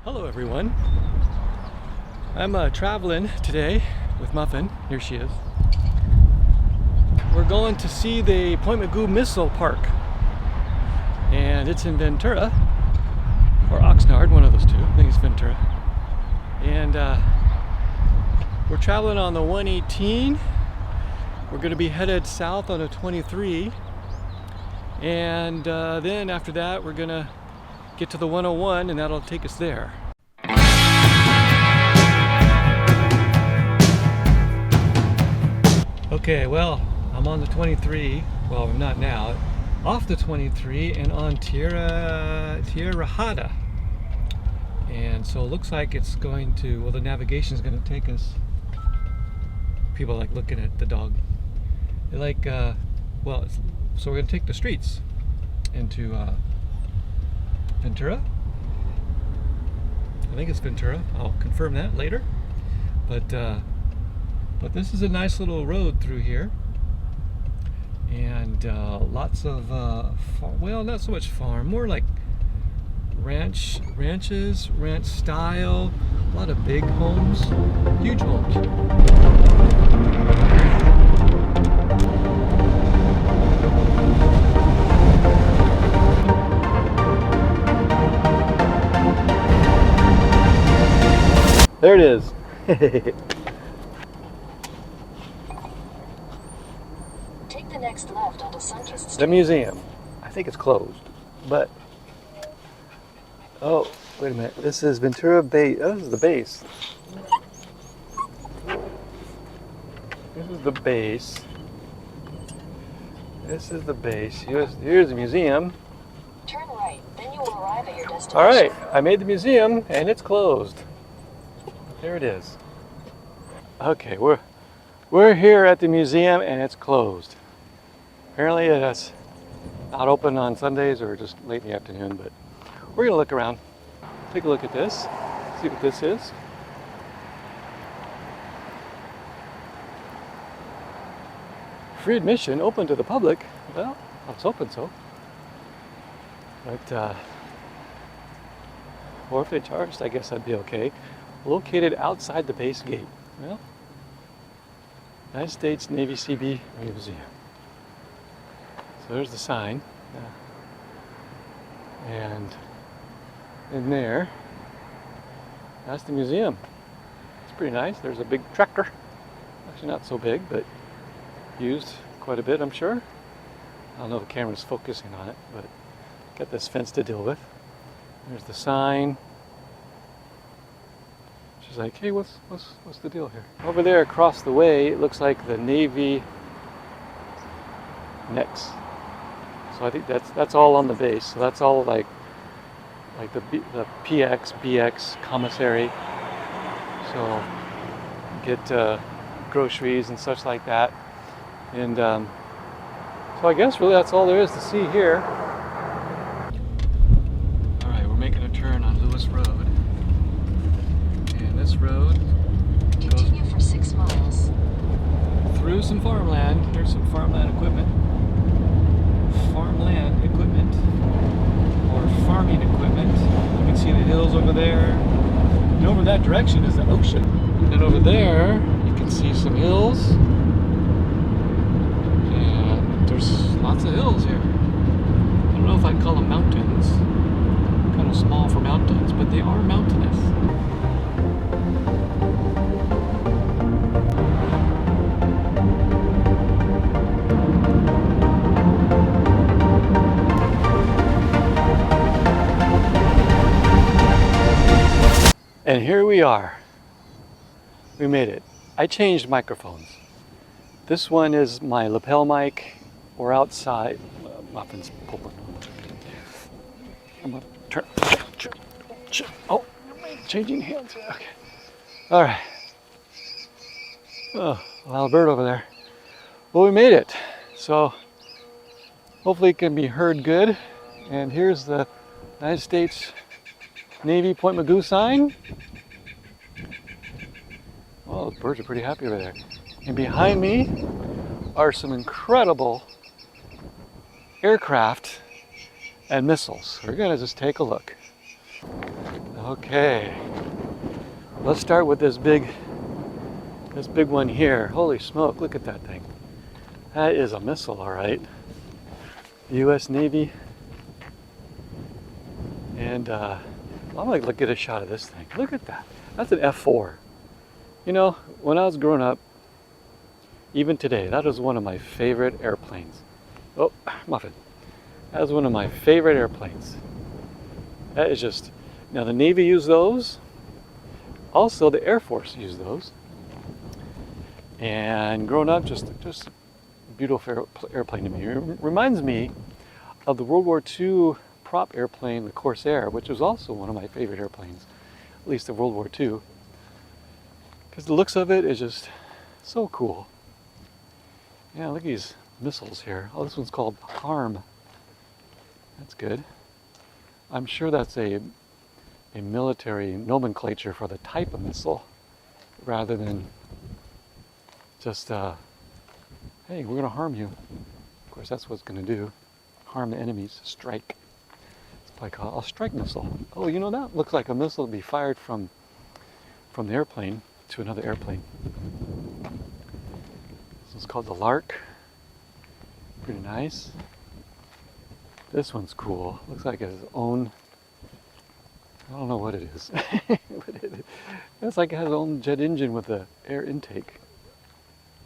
Hello everyone. I'm traveling today with Muffin. Here she is. We're going to see the Point Mugu Missile Park. And it's in Ventura, or Oxnard, one of those two. I think it's Ventura. And we're traveling on the 118. We're going to be headed south on the 23. And then after that, we're going to get to the 101, and that'll take us there. Okay, well, I'm on the 23. Well, not now. Off the 23 and on Tierra Hada. And so it looks like it's going to, well, the navigation is going to take us. People like looking at the dog. They like, well, so we're going to take the streets into Ventura. I think it's Ventura. I'll confirm that later. But this is a nice little road through here, and lots of well, not so much farm, more like ranches, ranch style. A lot of big homes, huge homes. There it is. Take the next left onto Sunkist Street. The museum. I think it's closed, but oh, wait a minute. This is Ventura Base. Oh, this is the base. This is the base. This is the base. Here's the museum. Turn right, then you will arrive at your destination. All right, I made the museum, and it's closed. There it is. Okay, we're here at the museum, and it's closed. Apparently, it's not open on Sundays or just late in the afternoon. But we're gonna look around, take a look at this, see what this is. Free admission, open to the public. Well, let's open so. But or if they charged, I guess that'd be okay. Located outside the base gate. Well, United States Navy CB Museum. So there's the sign. And in there, that's the museum. It's pretty nice. There's a big tractor. Actually not so big, but used quite a bit, I'm sure. I don't know if the camera's focusing on it, but got this fence to deal with. There's the sign. She's like, hey, what's the deal here? Over there across the way, it looks like the Navy Nex. So I think that's all on the base. So that's all like the PX, BX commissary. So get groceries and such like that. And so I guess really that's all there is to see here. All right, we're making a turn on Lewis Road. And this road Continue for 6 miles. Through some farmland. There's some farmland equipment. Farmland equipment. Or farming equipment. You can see the hills over there. And over that direction is the ocean. And over there, you can see some hills. And there's lots of hills here. I don't know if I'd call them mountains. Kind of small for mountains, but they are mountainous. And here we are. We made it. I changed microphones. This one is my lapel mic. We're outside. Muffin's pulling. I'm gonna turn. Oh, changing hands. Okay. All right. Oh, a loud bird over there. Well, we made it. So hopefully it can be heard good. And here's the United States Navy Point Mugu sign. Oh, the birds are pretty happy over there. And behind me are some incredible aircraft and missiles. We're gonna just take a look. Okay, let's start with this big one here. Holy smoke, look at that thing. That is a missile, all right. U.S. Navy. And I'm gonna look at a shot of this thing. Look at that. That's an F4. You know, when I was growing up, even today, that was one of my favorite airplanes. Oh, muffin. That was one of my favorite airplanes. That is just, now the Navy used those. Also, the Air Force used those. And growing up, just a beautiful airplane to me. It reminds me of the World War II prop airplane, the Corsair, which was also one of my favorite airplanes, at least of World War II. Because the looks of it is just so cool. Yeah, look at these missiles here. Oh, this one's called HARM. That's good. I'm sure that's a military nomenclature for the type of missile, rather than just, hey, we're going to harm you. Of course, that's what it's going to do. Harm the enemies. Strike. It's probably called a strike missile. Oh, you know, that looks like a missile to be fired from the airplane to another airplane. This one's called the Lark. Pretty nice. This one's cool. Looks like its own, I don't know what it is. It's like it has its own jet engine with the air intake.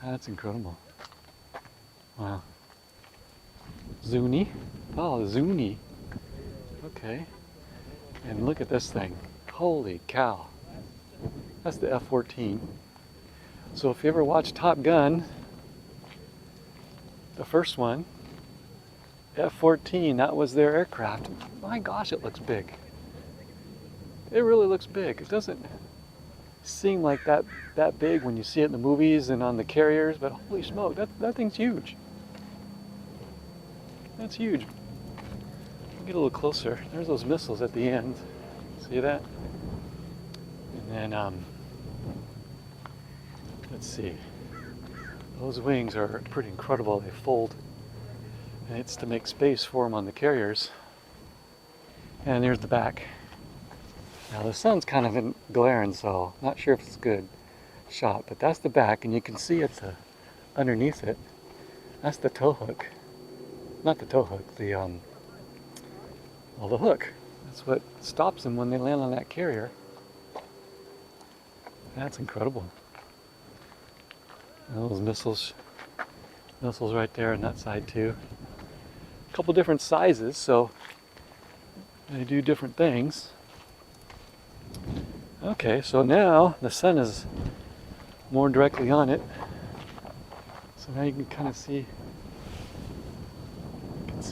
That's incredible. Wow. Zuni. Oh, Zuni. Okay. And look at this thing. Holy cow. That's the F-14. So if you ever watch Top Gun, the first one, F-14, that was their aircraft. My gosh, it looks big. It really looks big. It doesn't seem like that big when you see it in the movies and on the carriers, but holy smoke, that thing's huge. That's huge. Get a little closer. There's those missiles at the end. See that? And then, let's see. Those wings are pretty incredible. They fold. And it's to make space for them on the carriers. And there's the back. Now the sun's kind of glaring, so not sure if it's a good shot, but that's the back, and you can see it's underneath it. That's the tow hook. Not the tow hook, the hook. That's what stops them when they land on that carrier. That's incredible. And those missiles right there on that side too. A couple different sizes, so they do different things. Okay, so now the sun is more directly on it. So now you can kind of see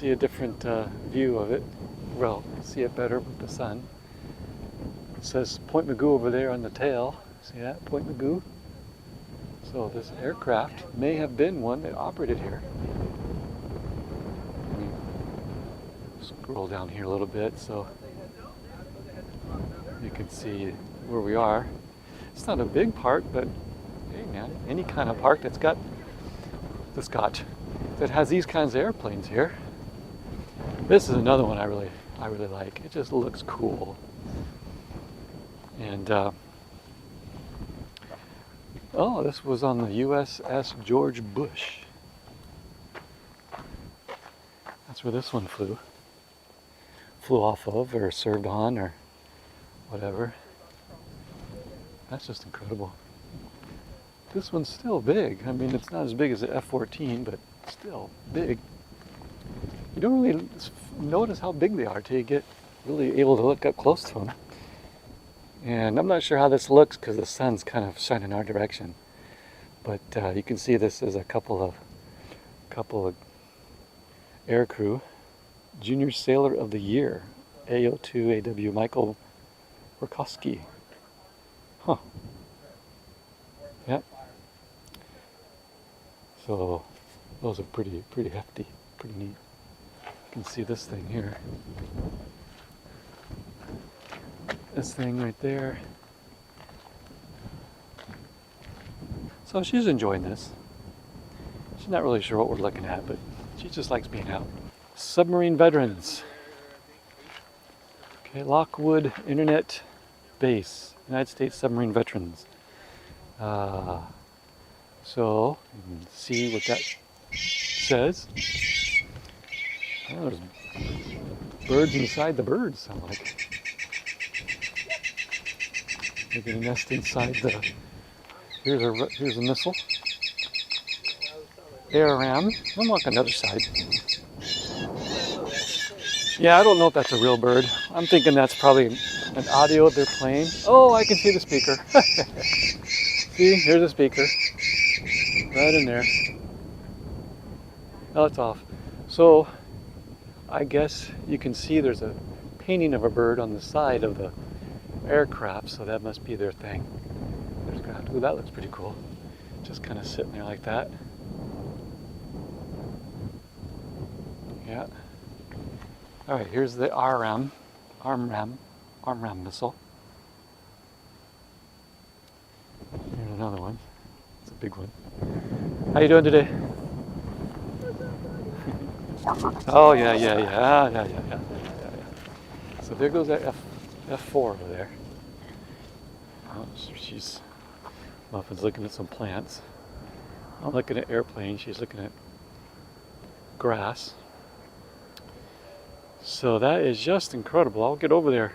a different view of it. Well, see it better with the sun. It says Point Mugu over there on the tail. See that? Point Mugu. So this aircraft may have been one that operated here. Let me scroll down here a little bit so you can see where we are. It's not a big park, but hey man, any kind of park that has these kinds of airplanes here. This is another one I really like. It just looks cool. And oh, this was on the USS George Bush. That's where this one flew off of, or served on, or whatever. That's just incredible. This one's still big. I mean, it's not as big as the F-14, but still big. You don't really notice how big they are till you get really able to look up close to them. And I'm not sure how this looks because the sun's kind of shining in our direction. But you can see this is a couple of air crew. Junior Sailor of the Year, AO2 AW Michael Rakowski. Huh. Yep. So those are pretty hefty, pretty neat. You can see this thing here. This thing right there. So she's enjoying this. She's not really sure what we're looking at, but she just likes being out. Submarine veterans. Okay, Lockwood Internet Base, United States Submarine Veterans. So you can see what that says. Oh, there's birds inside the birds, sound like. Making a nest inside the. Here's a missile. Air ram. I'm on the other side. Yeah, I don't know if that's a real bird. I'm thinking that's probably an audio they're playing. Oh, I can see the speaker. See, here's a speaker. Right in there. Oh, it's off. So, I guess you can see there's a painting of a bird on the side of the aircraft, so that must be their thing. There's craft. Ooh, that looks pretty cool. Just kind of sitting there like that. Yeah. All right, here's the arm ram missile. Here's another one. It's a big one. How you doing today? Oh yeah. So there goes that F4 over there. Oh, she's Muffin's looking at some plants. I'm looking at airplanes. She's looking at grass. So that is just incredible. I'll get over there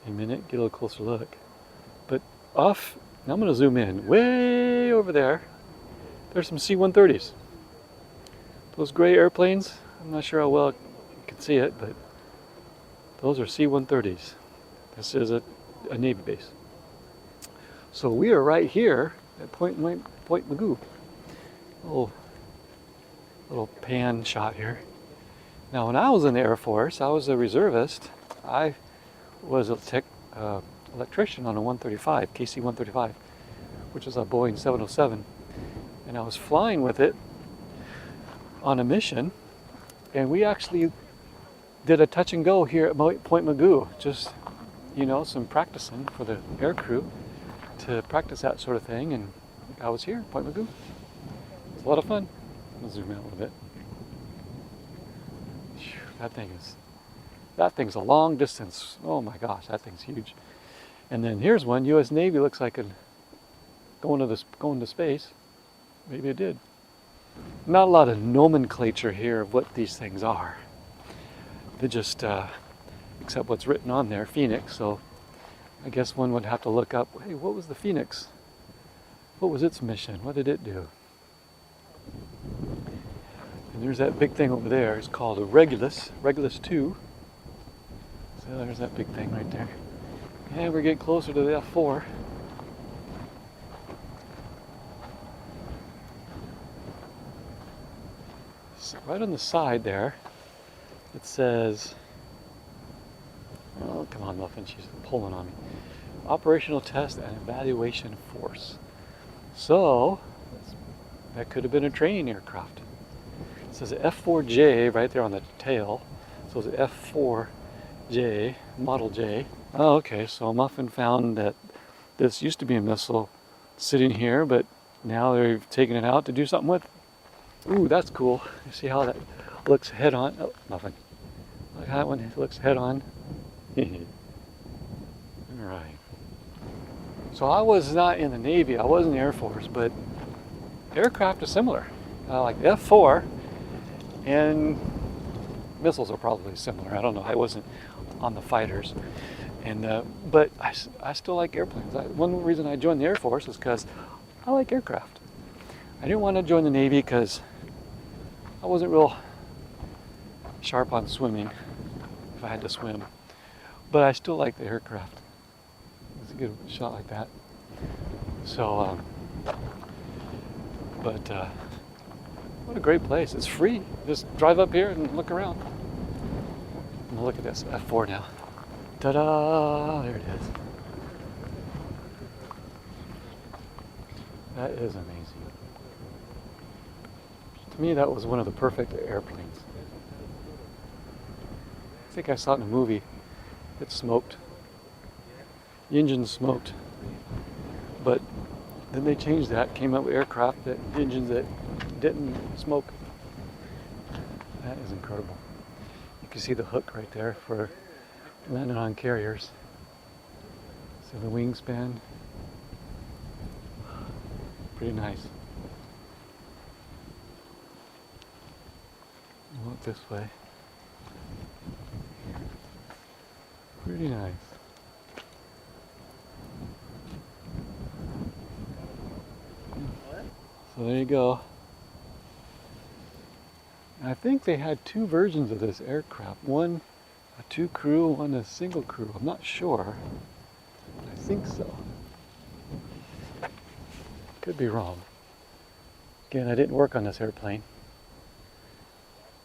in a minute, get a little closer look. But off, now I'm going to zoom in. Way over there, there's some C-130s. Those gray airplanes, I'm not sure how well you can see it, but those are C-130s. This is a Navy base. So we are right here at Point Mugu. Little pan shot here. Now, when I was in the Air Force, I was a reservist. I was a electrician on a 135, KC-135, which is a Boeing 707. And I was flying with it on a mission. And we actually did a touch and go here at Point Mugu. Just, some practicing for the air crew to practice that sort of thing. And I was here, Point Mugu. It was a lot of fun. I'll zoom out a little bit. That thing's a long distance. Oh my gosh, that thing's huge. And then here's one. U.S. Navy looks like going to space. Maybe it did. Not a lot of nomenclature here of what these things are. They just except what's written on there, Phoenix. So I guess one would have to look up. Hey, what was the Phoenix? What was its mission? What did it do? And there's that big thing over there. It's called a Regulus 2. So there's that big thing right there. And we're getting closer to the F4. So right on the side there, it says, oh, come on, Muffin, she's pulling on me. Operational Test and Evaluation Force. So, that could have been a training aircraft. It says F4J right there on the tail. So it's F4J, Model J. Oh, okay, so Muffin found that this used to be a missile sitting here, but now they've taken it out to do something with. Ooh, that's cool. You see how that looks head on? Oh, Muffin. Look how that one looks head on. Alright. So I was not in the Navy, I was in the Air Force, but aircraft are similar. Like the F4 and missiles are probably similar. I don't know. I wasn't on the fighters, but I still like airplanes. One reason I joined the Air Force is because I like aircraft. I didn't want to join the Navy because I wasn't real sharp on swimming. If I had to swim, but I still like the aircraft. It's a good shot like that. So, what a great place. It's free. Just drive up here and look around. And look at this F4 now. Ta-da! There it is. That is amazing. To me, that was one of the perfect airplanes. I think I saw it in a movie. It smoked. The engine smoked. But then they changed that, came up with aircraft engines that didn't smoke. That is incredible. You can see the hook right there for landing on carriers. So the wingspan, pretty nice. Look this way. Pretty nice. So there you go. I think they had two versions of this aircraft. One a two crew, one a single crew. I'm not sure. I think so. Could be wrong. Again, I didn't work on this airplane.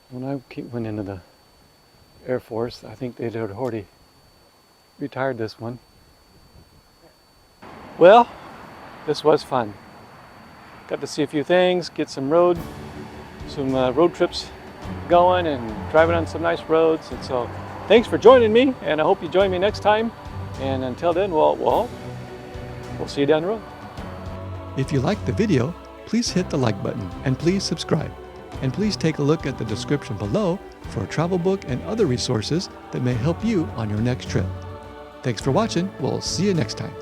When I went into the Air Force, I think they'd already retired this one. Well, this was fun. Got to see a few things, get some road trips going and driving on some nice roads. And so thanks for joining me, and I hope you join me next time. And until then, we'll see you down the road. If you liked the video, please hit the like button and please subscribe. And please take a look at the description below for a travel book and other resources that may help you on your next trip. Thanks for watching. We'll see you next time.